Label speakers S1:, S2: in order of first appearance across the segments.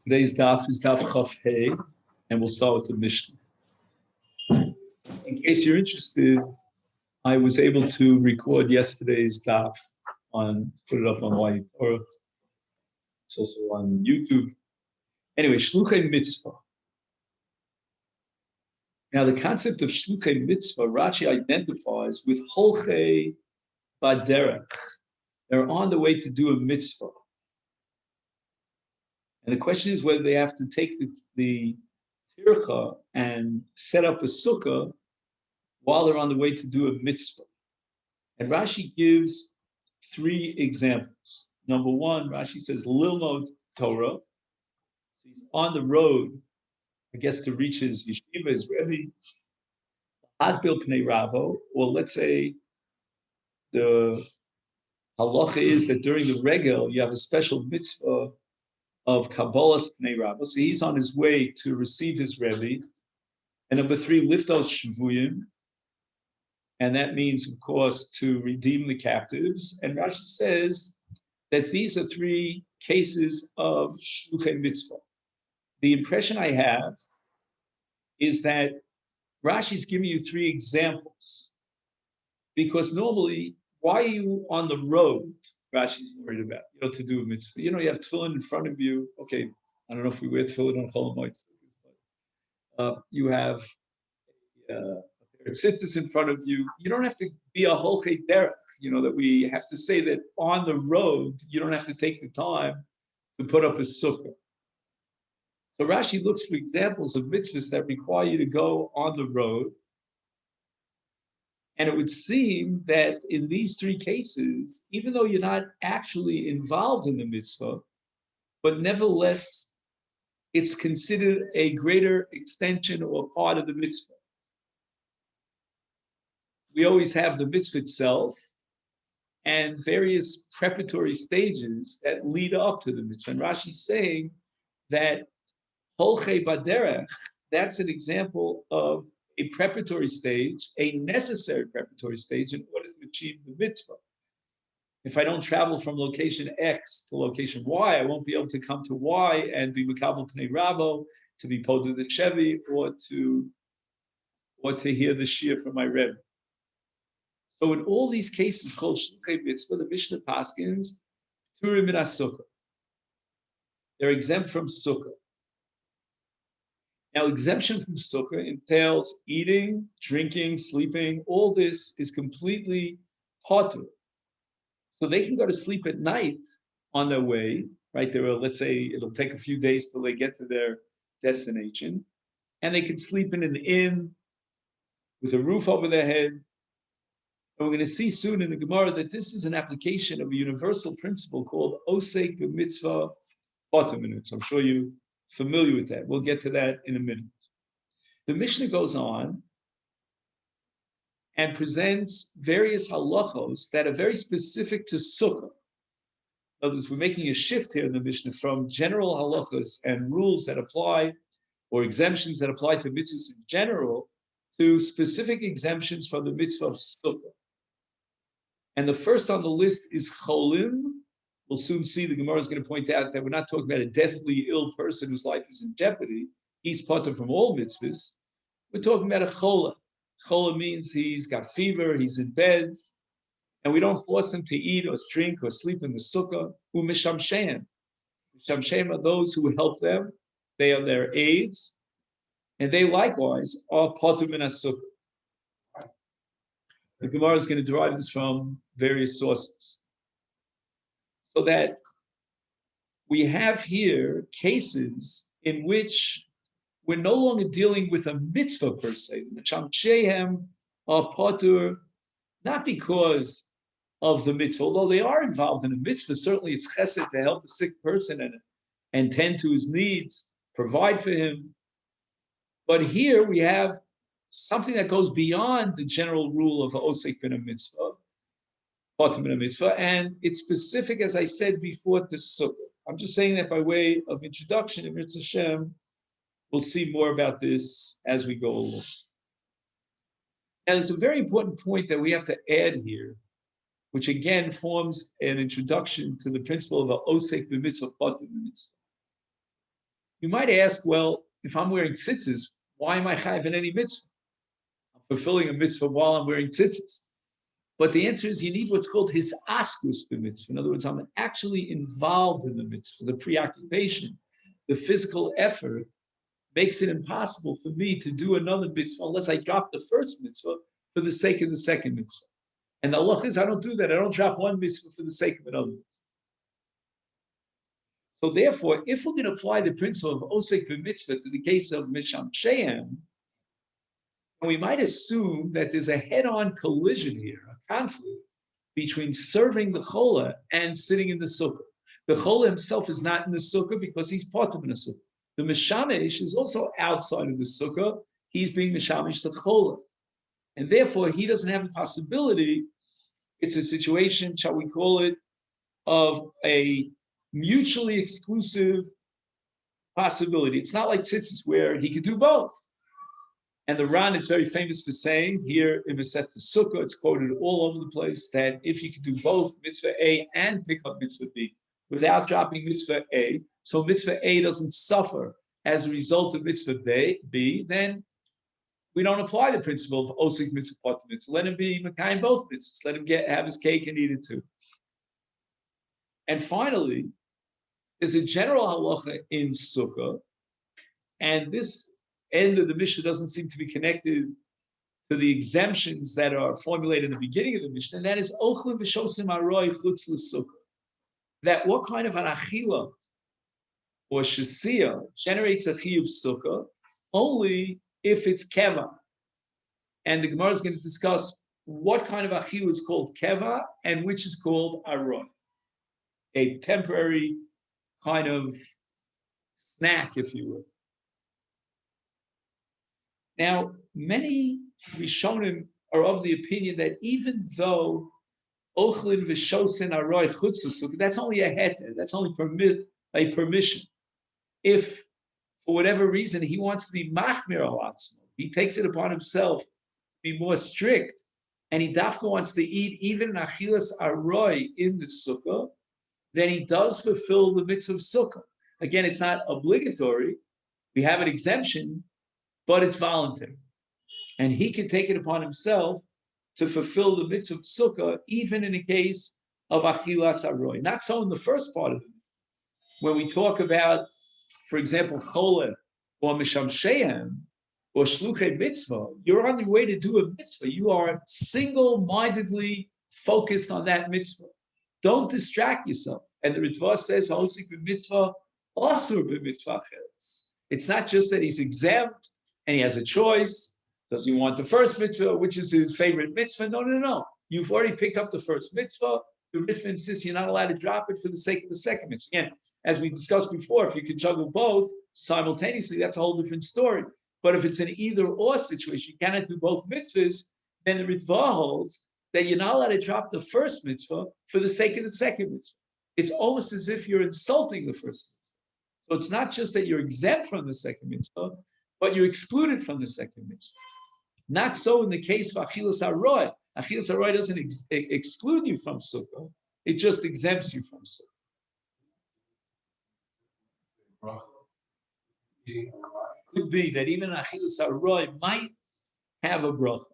S1: Today's daf is daf Chaf Hey, and we'll start with the Mishnah. In case you're interested, I was able to record yesterday's daf put it up on White, or it's also on YouTube. Anyway, Shluchei Mitzvah. Now, the concept of Shluchei Mitzvah, Rashi identifies with Holchei Baderech. They're on the way to do a mitzvah. And the question is whether they have to take the tircha and set up a sukkah while they're on the way to do a mitzvah. And Rashi gives three examples. Number one, Rashi says, Lilmod Torah. He's on the road, I guess, to reach his yeshiva, his rebbe. Adbil Pnei Ravo, or let's say the halacha is that during the regel, you have a special mitzvah of Kabbalah's Pnei Ravo. So he's on his way to receive his rebbe. And number three, Liftos Shvuyim. And that means, of course, to redeem the captives. And Rashi says that these are three cases of Shluchei Mitzvah. The impression I have is that Rashi's giving you three examples. Because normally, why are you on the road? Rashi's worried about, to do a mitzvah. You have tefillin in front of you. Okay, I don't know if we wear tefillin on Chol Hamoed, but you have tzitzis in front of you. You don't have to be a holchei derech, that we have to say that on the road, you don't have to take the time to put up a sukkah. So Rashi looks for examples of mitzvahs that require you to go on the road. And it would seem that in these three cases, even though you're not actually involved in the mitzvah, but nevertheless, it's considered a greater extension or part of the mitzvah. We always have the mitzvah itself and various preparatory stages that lead up to the mitzvah. And Rashi's saying that Holchei Baderech, that's an example of a preparatory stage, a necessary preparatory stage in order to achieve the mitzvah. If I don't travel from location X to location Y, I won't be able to come to Y and be Mekabel Pnei Ravo, to be Poda the Chevi, or to hear the Shir from my Rebbe. So in all these cases called Shluchei Mitzvah, the Mishnah Paskins, Turim min Sukkah. They're exempt from Sukkah. Now, exemption from Sukkah entails eating, drinking, sleeping. All this is completely potur. So they can go to sleep at night on their way, right? Let's say it'll take a few days till they get to their destination. And they can sleep in an inn with a roof over their head. And we're going to see soon in the Gemara that this is an application of a universal principle called Osek b'mitzvah potur minutes. I'm sure you're familiar with that. We'll get to that in a minute. The Mishnah goes on and presents various halachos that are very specific to Sukkah. In other words, we're making a shift here in the Mishnah from general halachos and rules that apply, or exemptions that apply to mitzvahs in general, to specific exemptions from the mitzvah of Sukkah. And the first on the list is cholim. We'll soon see the Gemara is going to point out that we're not talking about a deathly ill person whose life is in jeopardy. He's potter from all mitzvahs. We're talking about a chola. Chola means he's got fever, he's in bed, and we don't force him to eat or drink or sleep in the sukkah. U'mishamsheim. Mishamsheim are those who help them. They are their aides, and they likewise are potter min sukkah. The Gemara is going to derive this from various sources. So that we have here cases in which we're no longer dealing with a mitzvah per se. The Mishamsheim are potur, not because of the mitzvah, although they are involved in a mitzvah. Certainly it's chesed to help a sick person and tend to his needs, provide for him. But here we have something that goes beyond the general rule of osek bin a mitzvah, potur min a mitzvah, and it's specific, as I said before, to sukkah. I'm just saying that by way of introduction. In Mitzvah Hashem, we'll see more about this as we go along. And there's a very important point that we have to add here, which again forms an introduction to the principle of a osek b'mitzvah, potur b'mitzvah. You might ask, well, if I'm wearing tzitzis, why am I chayiv in any mitzvah? I'm fulfilling a mitzvah while I'm wearing tzitzis. But the answer is you need what's called his askus b'mitzvah. In other words, I'm actually involved in the mitzvah. The preoccupation, the physical effort makes it impossible for me to do another mitzvah unless I drop the first mitzvah for the sake of the second mitzvah. And the halach is I don't do that. I don't drop one mitzvah for the sake of another. So therefore, if we're going to apply the principle of osek b'mitzvah to the case of misham she'em, we might assume that there's a head-on collision here, a conflict between serving the chola and sitting in the sukkah. The chola himself is not in the sukkah because he's part of the sukkah. The mishamish is also outside of the sukkah. He's being mishamish the chola. And therefore, he doesn't have a possibility. It's a situation, shall we call it, of a mutually exclusive possibility. It's not like tzitzis where he could do both. And the Ran is very famous for saying here in Masechet Succah, it's quoted all over the place, that if you could do both mitzvah A and pick up mitzvah B without dropping mitzvah A, so mitzvah A doesn't suffer as a result of mitzvah B, then we don't apply the principle of osik mitzvah part mitzvah. Let him be mekayim both mitzvahs. Let him have his cake and eat it too. And finally, there's a general halacha in Sukkah, and this end of the Mishnah doesn't seem to be connected to the exemptions that are formulated in the beginning of the Mishnah, and that is ochlim v'shosim aroi chutz l'sukkah. That what kind of an achila or shasiya generates a chiyuv sukkah only if it's keva. And the Gemara is going to discuss what kind of achila is called keva and which is called aroi, a temporary kind of snack, if you will. Now, many Rishonim are of the opinion that even though Ochlin v'shosin aroi chutzah, that's only a heter, that's only a permission. If, for whatever reason, he wants to be machmir alatzmo, he takes it upon himself to be more strict, and he dafka wants to eat even achilas aroi in the sukkah, then he does fulfill the mitzvah of sukkah. Again, it's not obligatory. We have an exemption, but it's voluntary. And he can take it upon himself to fulfill the mitzvah of sukkah, even in a case of achilas aroi. Not so in the first part of it. When we talk about, for example, cholet or misham she'em or shluchei mitzvah, you're on your way to do a mitzvah. You are single-mindedly focused on that mitzvah. Don't distract yourself. And the Ritva says, "Hosik b'mitzvah, asur b'mitzvah cheres." It's not just that he's exempt and he has a choice. Does he want the first mitzvah, which is his favorite mitzvah? No. You've already picked up the first mitzvah. The Ritva insists you're not allowed to drop it for the sake of the second mitzvah. Again, as we discussed before, if you can juggle both simultaneously, that's a whole different story. But if it's an either-or situation, you cannot do both mitzvahs, then the Ritva holds that you're not allowed to drop the first mitzvah for the sake of the second mitzvah. It's almost as if you're insulting the first mitzvah. So it's not just that you're exempt from the second mitzvah, but you're excluded from the second mitzvah. Not so in the case of achilas aroi. Achilas aroi doesn't exclude you from sukkah; it just exempts you from sukkah. Could be that even achilas aroi might have a bracha.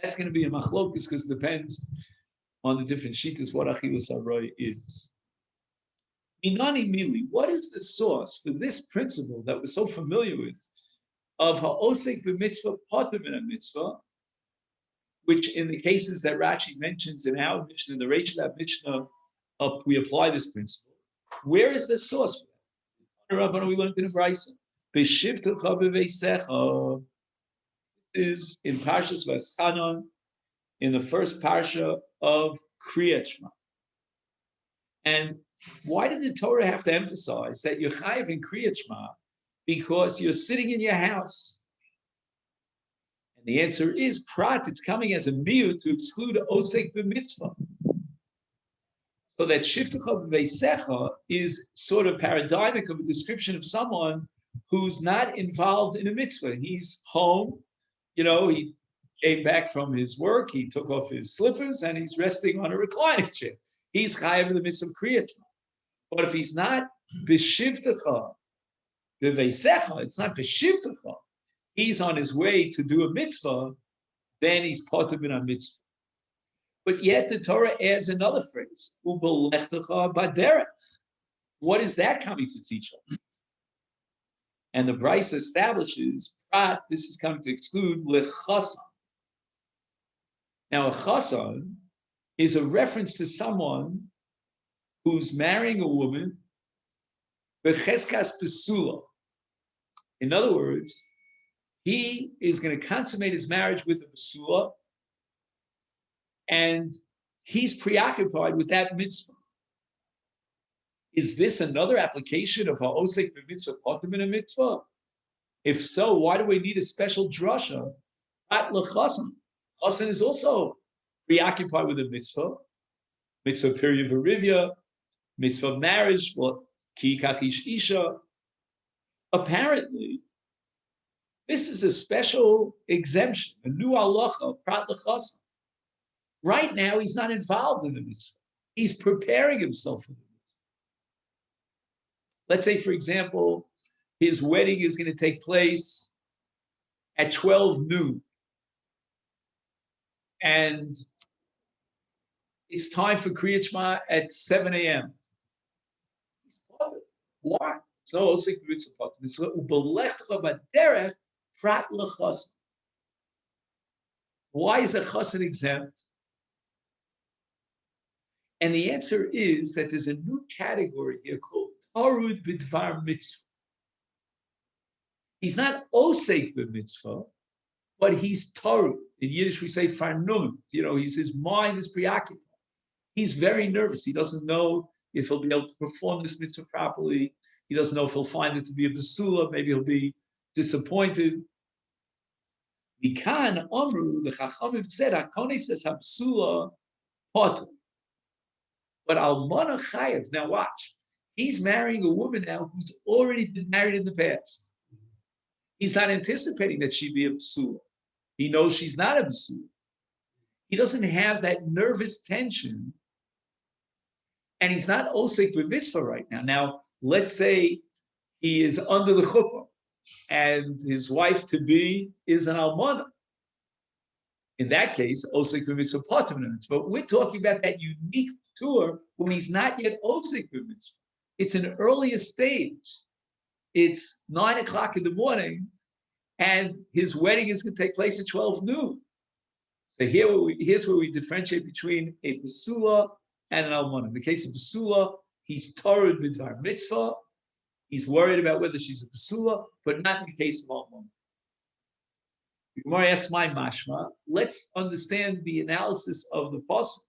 S1: That's going to be a machlokus because it depends on the different shittas what achilas aroi is. Inani mili, what is the source for this principle that we're so familiar with of ha'osek b'mitzvah potem in a mitzvah, which in the cases that Rashi mentions in our Mishnah, in the Reish Lab Mishnah, we apply this principle. Where is the source for that? We learned in the Brisa. B'shivtecha b'veisecha. This is in Parshas Vaschanan, in the first parsha of Kriyat Shema. And why did the Torah have to emphasize that you're chayiv in Kriyat Shema? Because you're sitting in your house. And the answer is prat, it's coming as a miut to exclude osek b'mitzvah. So that shiftecha b'veisecha is sort of paradigmic of a description of someone who's not involved in a mitzvah. He's home, he came back from his work, he took off his slippers, and he's resting on a reclining chair. He's chayiv in the midst of kriyat. But if he's not b'shivtecha, It's not b'shivtecha. He's on his way to do a mitzvah, then he's part of a mitzvah. But yet the Torah adds another phrase, ubelechtecha baderech. What is that coming to teach us? And the Bryce establishes, this is coming to exclude lechasan. Now, a chasan is a reference to someone who's marrying a woman, becheskas besula. In other words, he is going to consummate his marriage with a besula, and he's preoccupied with that mitzvah. Is this another application of ha'osek b'mitzvah potem in a mitzvah? If so, why do we need a special drasha? At lechasan. Chasan is also preoccupied with a mitzvah, mitzvah period v'rivya, mitzvah marriage, ki kachish isha. Apparently, this is a special exemption, a new halacha, prat lechasan. Right now, he's not involved in the mitzvah. He's preparing himself for the mitzvah. Let's say, for example, his wedding is going to take place at 12 noon. And it's time for Kriyat Shema at 7 a.m. Why? So, why is a chassan exempt? And the answer is that there's a new category here called Tarud B'dvar Mitzvah. He's not Osek B'mitzvah, but he's Tarud. In Yiddish, we say Farnum. His mind is preoccupied. He's very nervous. He doesn't know if he'll be able to perform this mitzvah properly. He doesn't know if he'll find it to be a basula. Maybe he'll be disappointed. Mikan Omru, the Chachamim said, Hakone says Habsula Potter. But Almana Chayev, now watch, he's marrying a woman now who's already been married in the past. He's not anticipating that she'd be a basula. He knows she's not a basula. He doesn't have that nervous tension, and he's not osek b'mitzvah right now. Now, let's say he is under the chuppah, and his wife-to-be is an almana. In that case, osek b'mitzvah potem mitzvah. But we're talking about that unique tour when he's not yet osek b'mitzvah. It's an earlier stage. It's 9 o'clock in the morning, and his wedding is going to take place at 12 noon. So here's where we differentiate between a basula and an almana. In the case of basula, he's tarud b'dvar mitzvah. He's worried about whether she's a basula, but not in the case of almana. The Gemara asks my mashma. Let's understand the analysis of the pasuk.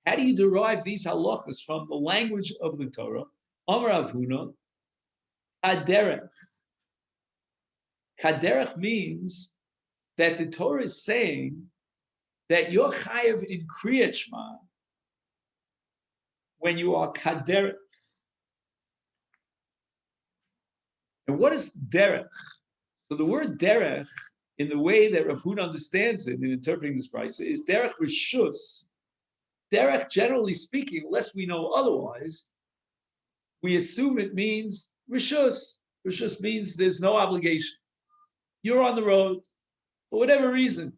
S1: How do you derive these halachas from the language of the Torah? Amar Avuna, kaderech. Kaderech means that the Torah is saying that you're chayav in Kriyat Shema when you are kaderech. And what is derech? So the word derech, in the way that Rav Huna understands it in interpreting this price, is derech rishus. Derech, generally speaking, unless we know otherwise, we assume it means rishus. Rishus means there's no obligation. You're on the road for whatever reason.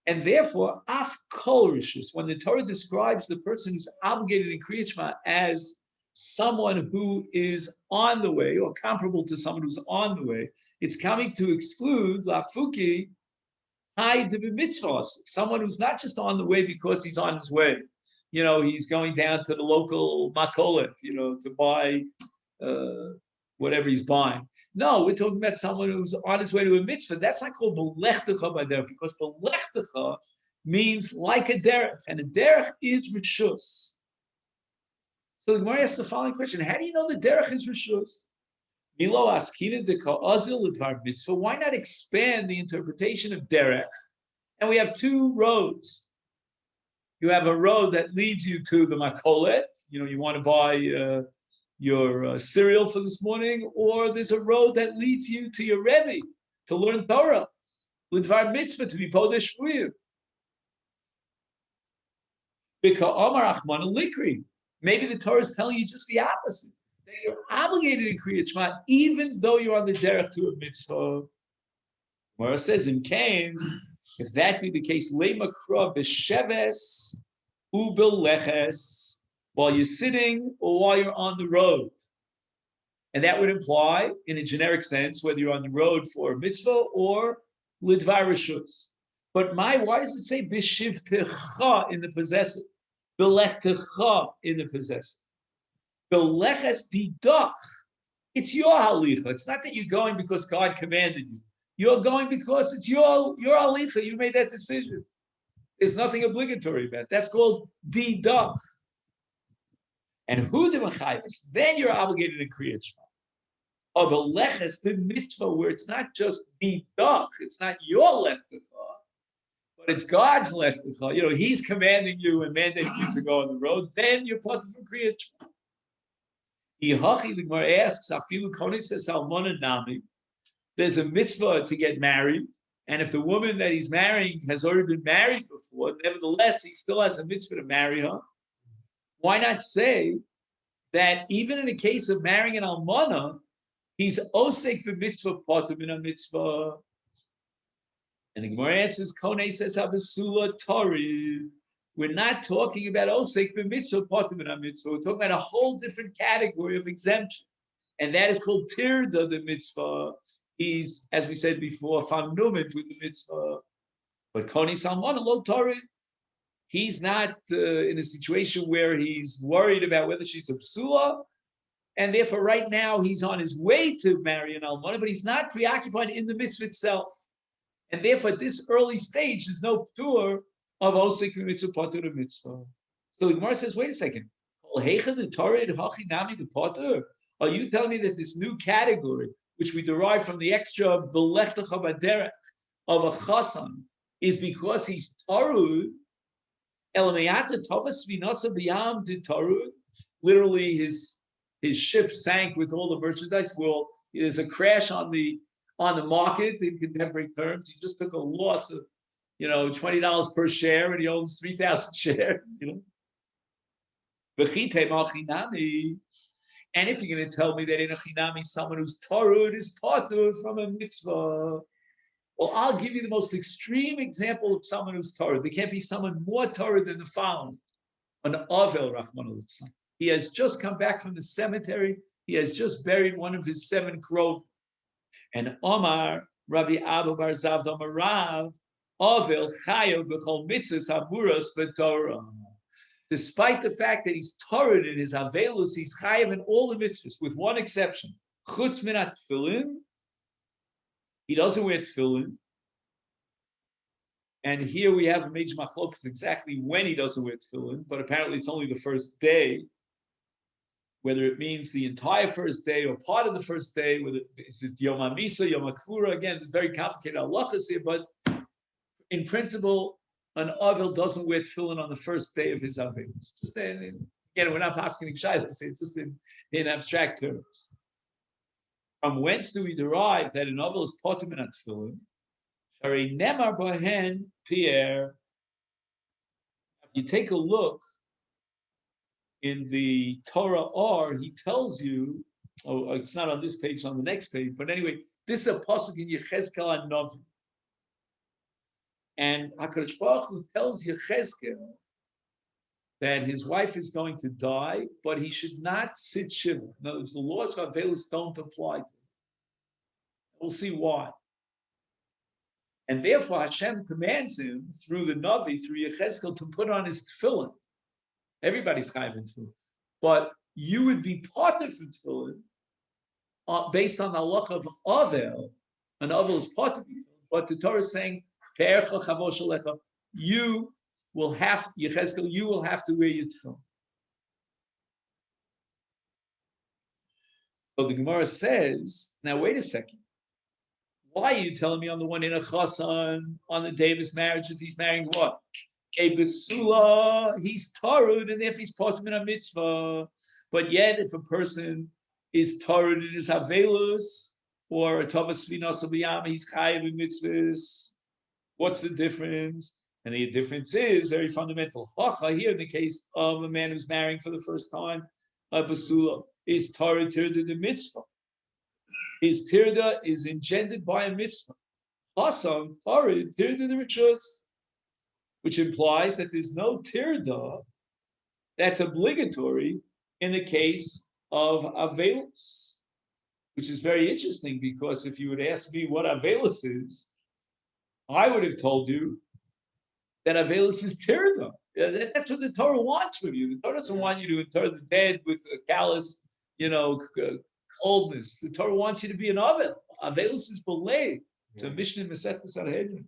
S1: And therefore, af kol rishus, when the Torah describes the person who's obligated in Kriyat Shema as someone who is on the way or comparable to someone who's on the way, it's coming to exclude lafuki mitzvahs, someone who's not just on the way because he's on his way. He's going down to the local makolet, to buy whatever he's buying. No, we're talking about someone who's on his way to a mitzvah. That's not called belechtecha by derech, because belechtecha means like a derech, and a derech is rishus. So the Gemara asks the following question: how do you know the derech is rishus? Milo askina de ka'azil l'dvar mitzvah. Why not expand the interpretation of derech? And we have two roads. You have a road that leads you to the makolet. You want to buy your cereal for this morning, or there's a road that leads you to your Rebbe to learn Torah, l'dvar mitzvah, to be podesh shvuyim. Bika Omar Achman Likri. Maybe the Torah is telling you just the opposite. that you're obligated in Kriyat Shema, even though you're on the derech to a mitzvah. Where it says in Cain, if that be the case, lema kra b'sheves ubeleches, while you're sitting or while you're on the road. And that would imply, in a generic sense, whether you're on the road for a mitzvah or lidvar reshus. But why does it say b'shivtecha in the possessive? B'lechtecha in the possessive? B'leches didach. It's your halicha. It's not that you're going because God commanded you. You're going because it's your halicha. You made that decision. There's nothing obligatory about it. That's called didach. And hu de mechayves, then you're obligated in Kriyat Shema. Or b'leches, the mitzvah, where it's not just didach, it's not your lechtecha, but it's God's lechtecha. You know, He's commanding you and mandating you to go on the road. Then you're part of Kriyat Shema. Ihachi, the Gemara asks, afilu konis almona nami. There's a mitzvah to get married, and if the woman that he's marrying has already been married before, nevertheless, he still has a mitzvah to marry her. Why not say that even in the case of marrying an almana, he's osek b'mitzvah potum in a mitzvah? And the Gemara answers, Konei says, Habesula Torah. We're not talking about osek b'mitzvah potum in a mitzvah. We're talking about a whole different category of exemption. And that is called tirda the mitzvah. He's, as we said before, famnumit with the mitzvah. But Konei Salmana lo Torah. He's not in a situation where he's worried about whether she's a psula, and therefore right now he's on his way to marry an almana, but he's not preoccupied in the mitzvah itself. And therefore at this early stage, there's no ptur of osik mitzvah patur mitzvah. So the Gemara says, wait a second. Are you telling me that this new category, which we derive from the extra belechtecha baderech of a chasan, is because he's tarud? Literally, his ship sank with all the merchandise. Well, there's a crash on the market in contemporary terms. He just took a loss of, $20 per share, and he owns 3,000 shares. And if you're going to tell me that in a chinami, someone who's tarud is patur from a mitzvah, well, I'll give you the most extreme example of someone who's tarud. There can't be someone more tarud than the following. An Avel, Rahman al-Islam. He has just come back from the cemetery. He has just buried one of his 7 crows. And Omar, Rabbi Abba Bar Zavda Marav, Avel chayav b'chol mitzvahs haburas b'torah. Despite the fact that he's tarud in his avelus, he's chayav in all the mitzvahs, with one exception. Chutz minat tefillin. He doesn't wear tefillin. And here we have a major machlokas exactly when he doesn't wear tefillin, but apparently it's only the first day, whether it means the entire first day or part of the first day, whether it's Yom HaMisa, Yom HaKfura, again, very complicated halachas here, but in principle, an Avel doesn't wear tefillin on the first day of his Avelus. Just again, we're not asking Shailas, just in abstract terms. From whence do we derive that an Avel is potum in tefillin? Shari nemar bahen Pierre. You take a look in the Torah R, he tells you, it's not on this page, it's on the next page, but anyway, this is a pasuk in Yechezkel and Novi. And HaKadosh Baruch Hu tells Yechezkel that his wife is going to die, but he should not sit shiva. In other words, the laws of Avelus don't apply to him. We'll see why. And therefore, Hashem commands him through the Navi, through Yechezkel, to put on his tefillin. Everybody's chayav in tefillin. But you would be partnered for tefillin based on the halacha of Avel. An Avel is partnered, but the Torah is saying, you will have, Yechezkel, you will have to wear your tefillin. So the Gemara says, now wait a second. Why are you telling me on the one in a chasan, on the day of his marriage, if he's marrying what? A besula, he's tarud, and if he's potum in a mitzvah. But yet, if a person is tarud in his avelus, or a tavas vinas b'yam, he's chayav in mitzvahs. What's the difference? And the difference is very fundamental. Hacha here, in the case of a man who's marrying for the first time, a basula, is Torah tirda the mitzvah. His tirda is engendered by a mitzvah. Hasam Torah tirda the rishus, which implies that there's no tirda that's obligatory in the case of avelus, which is very interesting because if you would ask me what avelus is, I would have told you that avelus is tirda. That's what the Torah wants from you. The Torah doesn't want you to inter the dead with a callous, coldness. The Torah wants you to be an avel. Avelus is belay to Mishnah Masechet Sanhedrin.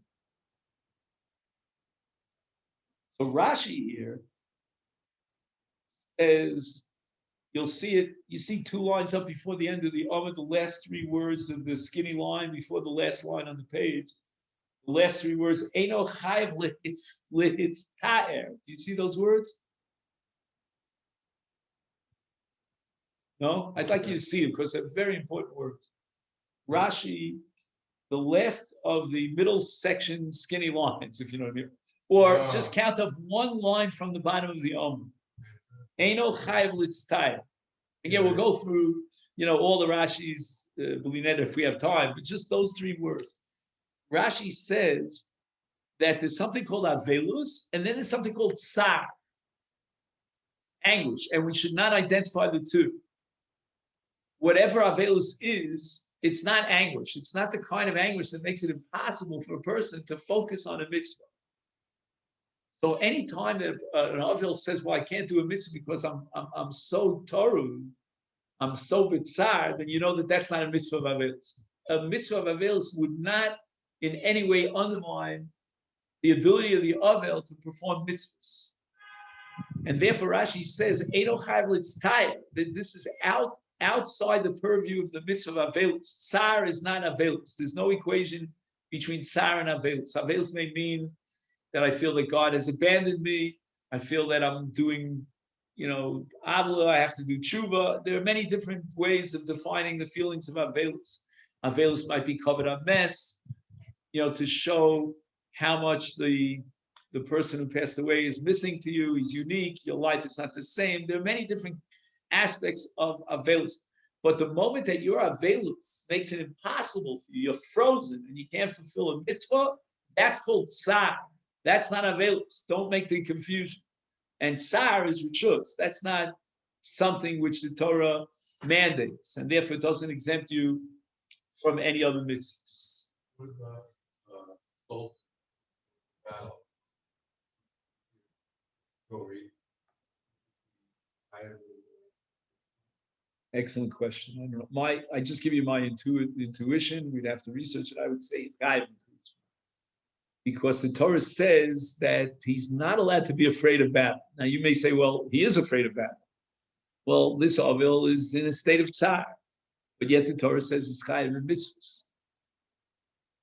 S1: So Rashi here says, you'll see it, you see 2 lines up before the end of the Amud, the last 3 words of the skinny line before the last line on the page. The last 3 words, Eino chayv it's ta'er. Do you see those words? No? I'd like you to see them because they're very important words. Rashi, the last of the middle section skinny lines, if you know what I mean. Or just count up 1 line from the bottom of the Amud. Eino chayv it's ta'er. Again, we'll go through, all the Rashi's, if we have time, but just those 3 words. Rashi says that there's something called avelus, and then there's something called tsar, anguish, and we should not identify the 2. Whatever avelus is, it's not anguish. It's not the kind of anguish that makes it impossible for a person to focus on a mitzvah. So anytime that an avel says, "Well, I can't do a mitzvah because I'm so toru, I'm so bitzar," then you know that that's not a mitzvah of avelus. A mitzvah of avelus would not in any way undermine the ability of the avel to perform mitzvahs. And therefore Rashi says, Eino chayv litztayr, that this is outside the purview of the mitzvah of avelus. Tsar is not avelus. There's no equation between tsar and avelus. Avelus may mean that I feel that God has abandoned me. I feel that I'm doing, avla, I have to do tshuva. There are many different ways of defining the feelings of avelus. Avelus might be covered on mess, to show how much the person who passed away is missing to you. He's unique. Your life is not the same. There are many different aspects of avelus. But the moment that your avelus makes it impossible for you, you're frozen and you can't fulfill a mitzvah, that's called tsar. That's not avelus. Don't make the confusion. And tsar is rishus. That's not something which the Torah mandates, and therefore it doesn't exempt you from any other mitzvahs.
S2: What about both battle? Go read.
S1: Excellent question. I don't know. I just give you my intuition. We'd have to research it. I would say it's guidance, because the Torah says that he's not allowed to be afraid of battle. Now you may say, well, he is afraid of battle. Well, this avil is in a state of tsar, but yet the Torah says it's chayav in mitzvahs.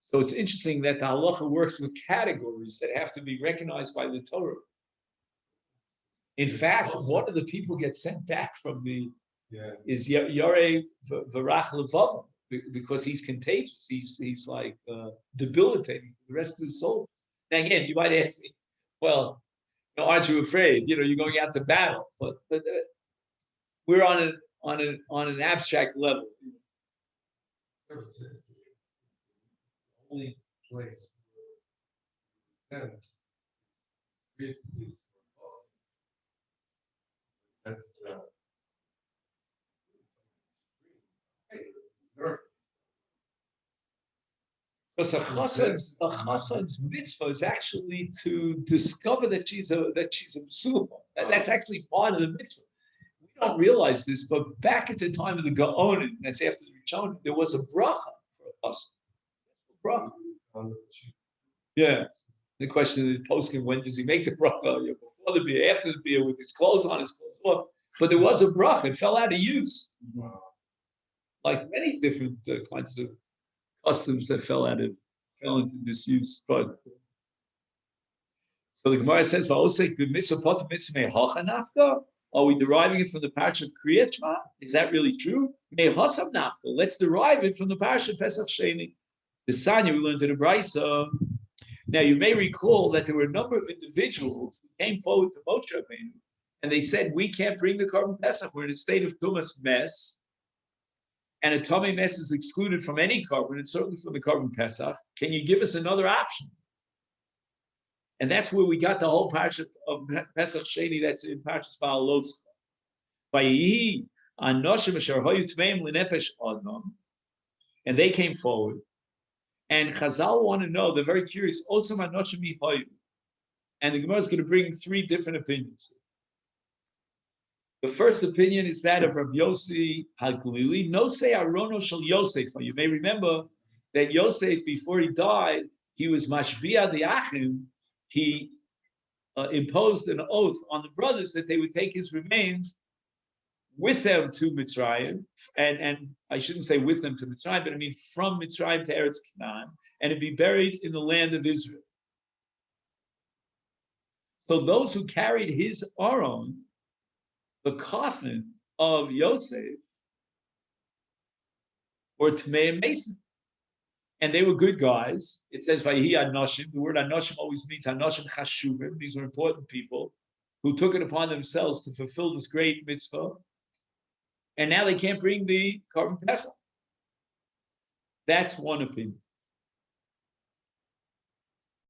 S1: So it's interesting that the halacha works with categories that have to be recognized by the Torah. In fact, one of the people gets sent back from is Yarei Varach Levavim, because he's contagious. He's like debilitating the rest of the soul. Now again, you might ask me, well, aren't you afraid? You're going out to battle, but we're on an abstract level.
S2: Only place that's
S1: because a chassad's mitzvah is actually to discover that she's a psulah. That's actually part of the mitzvah. We don't realize this, but back at the time of the Gaonim, that's after the Rishonim, there was a bracha for a chassid. Bracha. Yeah. The question is, poskim, when does he make the bracha? Before the beer, after the beer, with his clothes on, his clothes off. But there was a bracha. It fell out of use. Like many different kinds of customs that fell into disuse. So the Gemara says, are we deriving it from the parsha of Kriyat Shema? Is that really true? Let's derive it from the parsha of Pesach Sheni. The Sanya we learned in the Brisa. Now you may recall that there were a number of individuals who came forward to Moshe Rabbeinu And they said, we can't bring the Korban Pesach. We're in a state of Tumas mess. And a Tomei mess is excluded from any Korban, and certainly from the Korban Pesach. Can you give us another option? And that's where we got the whole parsha of Pesach Sheni that's in Parshas Ba'alotz. Vayihi anoshim asher hoyu tmeim lenefesh adam. And they came forward. And Chazal want to know, they're very curious, Otzam anoshim hoyu. And the Gemara is going to bring three different opinions. The first opinion is that of Rabbi Yossi HaGlili. No say Arono shel Yosef. You may remember that Yosef, before he died, he was Mashbiah the Achim. He imposed an oath on the brothers that they would take his remains with them to Mitzrayim, and I shouldn't say with them to Mitzrayim, but I mean from Mitzrayim to Eretz Canaan, and it'd be buried in the land of Israel. So those who carried his Aron, the coffin of Yosef, were Tmei Mason. And they were good guys. It says, Vayihi Anoshim. The word Anoshim always means Anoshim Chashuvim. These were important people who took it upon themselves to fulfill this great mitzvah. And now they can't bring the Korban Pesach. That's one opinion.